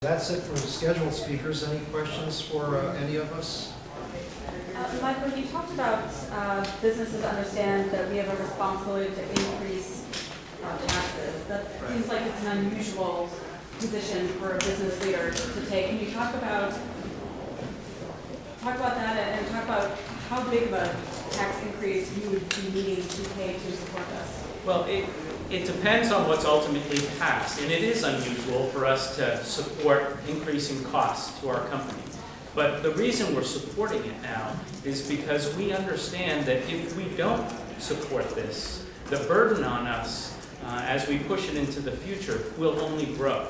That's it for scheduled speakers. Any questions for any of us? Michael, you talked about businesses understand that we have a responsibility to increase our taxes. That seems like it's an unusual position for a business leader to take. Can you talk about that and talk about how big of a tax increase you would be needing to pay to support this? Well, it depends on what's ultimately passed, and it is unusual for us to support increasing costs to our company. But the reason we're supporting it now is because we understand that if we don't support this, the burden on us as we push it into the future will only grow.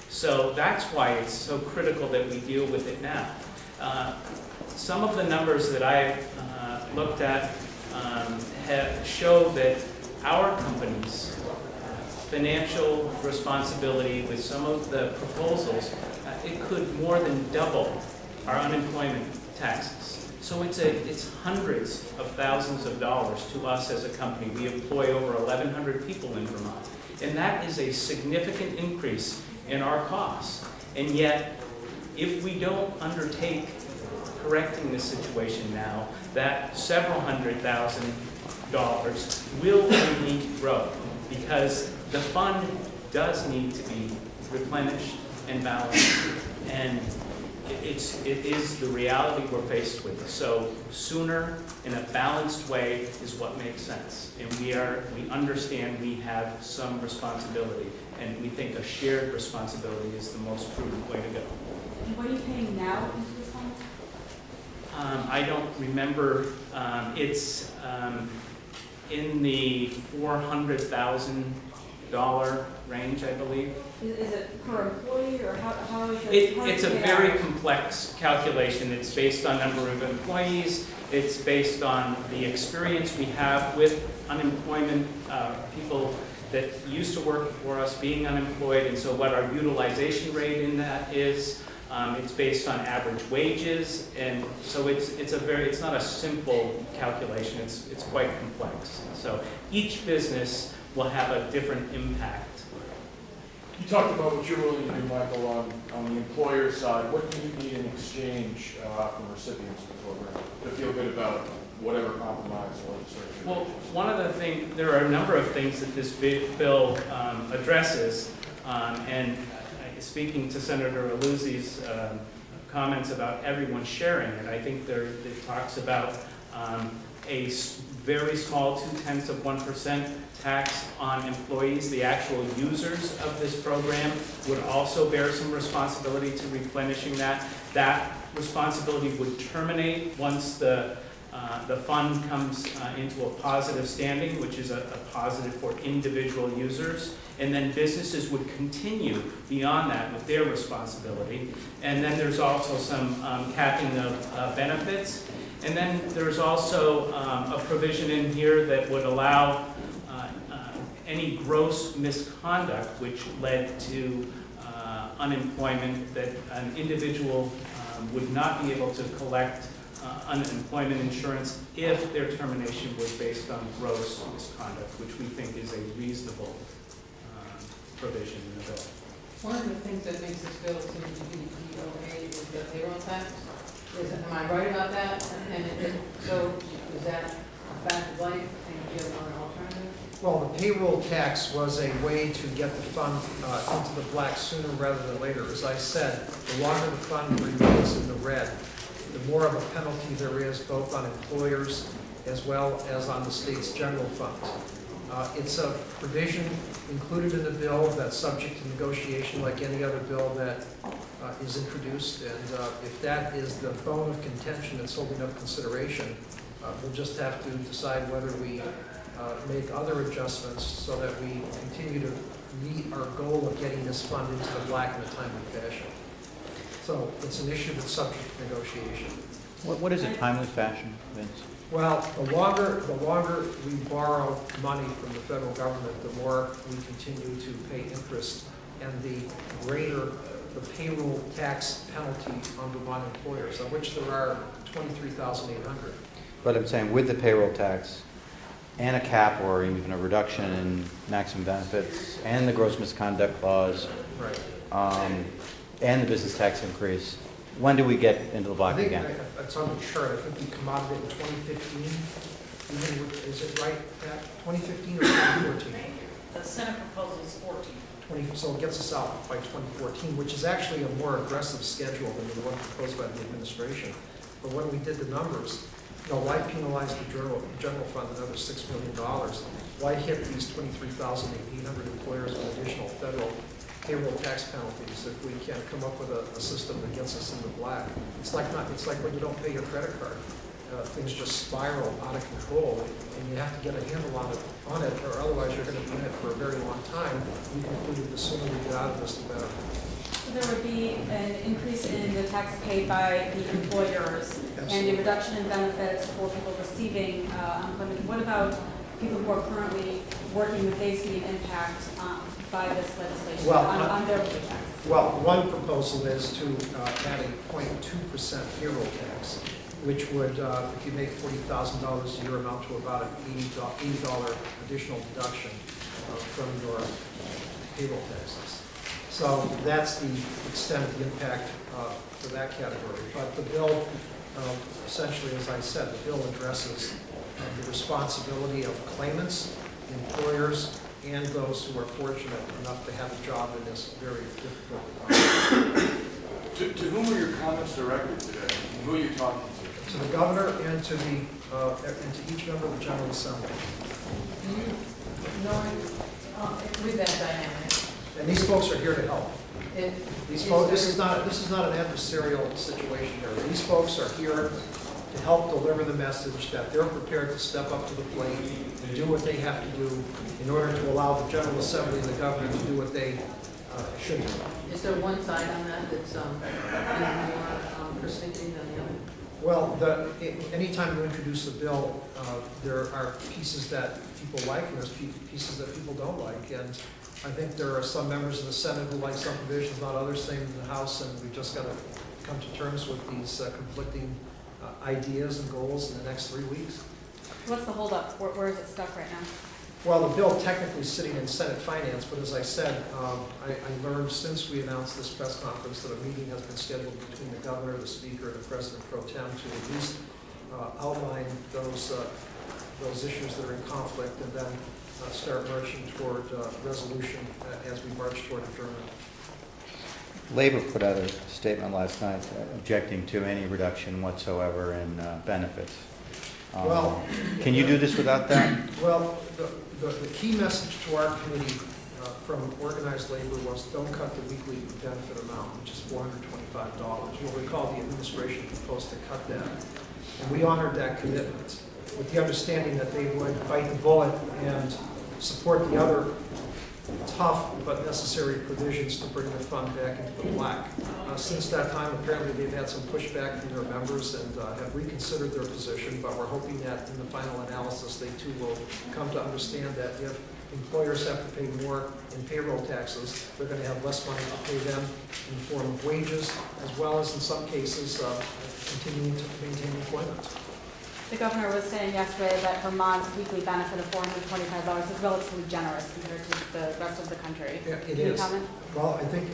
So that's why it's so critical that we deal with it now. Some of the numbers that I've looked at have showed that our company's financial responsibility with some of the proposals, it could more than double our unemployment taxes. So it's hundreds of thousands of dollars to us as a company. We employ over 1,100 people in Vermont. And that is a significant increase in our costs. And yet, if we don't undertake correcting this situation now, that several $100,000 will only grow because the fund does need to be replenished and balanced, and it is the reality we're faced with. So sooner in a balanced way is what makes sense, and we understand we have some responsibility, and we think a shared responsibility is the most prudent way to go. And what are you paying now into this fund? I don't remember. It's in the $400,000 range, I believe. Is it per employee, or how is it? It's a very complex calculation. It's based on number of employees. It's based on the experience we have with unemployment, people that used to work for us being unemployed, and so what our utilization rate in that is. It's based on average wages, and so it's not a simple calculation. It's quite complex. So each business will have a different impact. You talked about what you're willing to do, Michael, on the employer side. What do you need in exchange from recipients of the program to feel good about whatever compromise legislation? Well, one of the things, there are a number of things that this bill addresses, and speaking to Senator Aluzzi's comments about everyone sharing it, I think it talks about a very small 0.2% tax on employees. The actual users of this program would also bear some responsibility to replenishing that. That responsibility would terminate once the fund comes into a positive standing, which is a positive for individual users. And then businesses would continue beyond that with their responsibility. And then there's also some capping of benefits. And then there's also a provision in here that would allow any gross misconduct which led to unemployment, that an individual would not be able to collect unemployment insurance if their termination was based on gross misconduct, which we think is a reasonable provision in the bill. One of the things that makes this bill seem to be DOA is the payroll tax. Am I right about that? And so is that a fact of life, and do you have an alternative? Well, the payroll tax was a way to get the fund into the black sooner rather than later. As I said, the longer the fund remains in the red, the more of a penalty there is both on employers as well as on the state's general fund. It's a provision included in the bill that's subject to negotiation like any other bill that is introduced, and if that is the bone of contention that's holding up consideration, we'll just have to decide whether we make other adjustments so that we continue to meet our goal of getting this fund into the black in a timely fashion. So it's an issue that's subject to negotiation. What is a timely fashion, Vince? Well, the longer we borrow money from the federal government, the more we continue to pay interest, and the greater the payroll tax penalty on Vermont employers, of which there are 23,800. But I'm saying with the payroll tax and a cap or even a reduction in maximum benefits and the gross misconduct clause, Right. and the business tax increase, when do we get into the I black think again? it's on the chart, I think we come out of it in 2015. Is it right, Pat? 2015 or 2014? The Senate proposal is 14. So it gets us out by 2014, which is actually a more aggressive schedule than the one proposed by the administration. But when we did the numbers, why penalize the general fund another $6 million? Why hit these 23,800 employers with additional federal payroll tax penalties if we can't come up with a system that gets us in the black? It's like when you don't pay your credit card. Things just spiral out of control, and you have to get a handle on it, or otherwise you're going to be in it for a very long time. We concluded the sooner we get out of this, the better. So there would be an increase in the tax paid by the employers and a reduction in benefits for people receiving unemployment. What about people who are currently working, would they see an impact by this legislation on their paychecks? Well, one proposal is to add a 0.2% payroll tax, which would, if you make $40,000 a year, amount to about an $80 additional deduction from your payroll taxes. So that's the extent of the impact for that category. But the bill, essentially, as I said, the bill addresses the responsibility of claimants, employers, and those who are fortunate enough to have a job in this very difficult environment. To whom are your comments directed today? Who are you talking to? To the governor and to each member of the General Assembly. Do you, knowing, with that dynamic, And these folks are here to help. These folks, there- this is not an adversarial situation here. These folks are here to help deliver the message that they're prepared to step up to the plate and do what they have to do in order to allow the General Assembly and the governor to do what they should do. is there one side on that that's more persuasive than the other? Well, anytime you introduce a bill, there are pieces that people like and there's pieces that people don't like. And I think there are some members of the Senate who like some provisions, not others, same in the House, and we've just got to come to terms with these conflicting ideas and goals in the next 3 weeks. What's the holdup? Where is it stuck right now? Well, the bill technically is sitting in Senate Finance, but as I said, I learned since we announced this press conference that a meeting has been scheduled between the governor, the speaker, and the president pro tem to at least outline those issues that are in conflict and then start marching toward resolution as we march toward adjournment. Labor put out a statement last night objecting to any reduction whatsoever in benefits. Well, can you do this without that? Well, the key message to our committee from organized labor was don't cut the weekly benefit amount, which is $425. You'll recall the administration proposed to cut that. And we honored that commitment with the understanding that they would bite the bullet and support the other tough but necessary provisions to bring the fund back into the black. Since that time, apparently they've had some pushback from their members and have reconsidered their position, but we're hoping that in the final analysis they too will come to understand that if employers have to pay more in payroll taxes, they're going to have less money to pay them in the form of wages, as well as in some cases continuing to maintain employment. The governor was saying yesterday that Vermont's weekly benefit of $425 is relatively generous compared to the rest of the country. Yeah, it Can you is. comment? Well, I think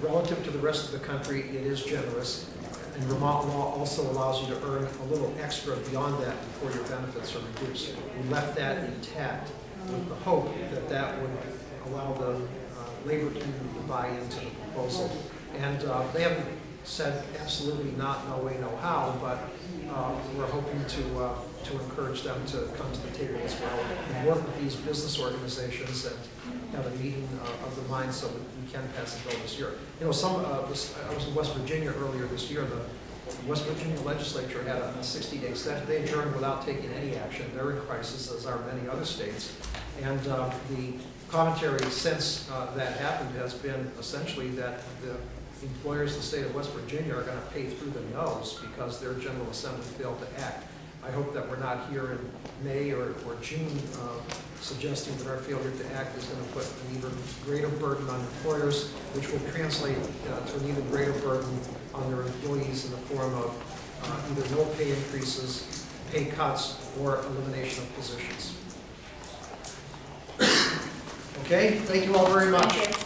relative to the rest of the country, it is generous. And Vermont law also allows you to earn a little extra beyond that before your benefits are reduced. We left that intact with the hope that that would allow the labor community to buy into the proposal. And they haven't said absolutely not, no way, no how, but we're hoping to encourage them to come to the table as well and work with these business organizations and have a meeting of the minds so that we can pass a bill this year. You know, I was in West Virginia earlier this year. The West Virginia legislature had a 60-day session. They adjourned without taking any action. They're in crisis, as are many other states. And the commentary since that happened has been essentially that the employers in the state of West Virginia are going to pay through the nose because their General Assembly failed to act. I hope that we're not here in May or June suggesting that our failure to act is going to put an even greater burden on employers, which will translate to an even greater burden on their employees in the form of either no pay increases, pay cuts, or elimination of positions. Okay, thank you all very much.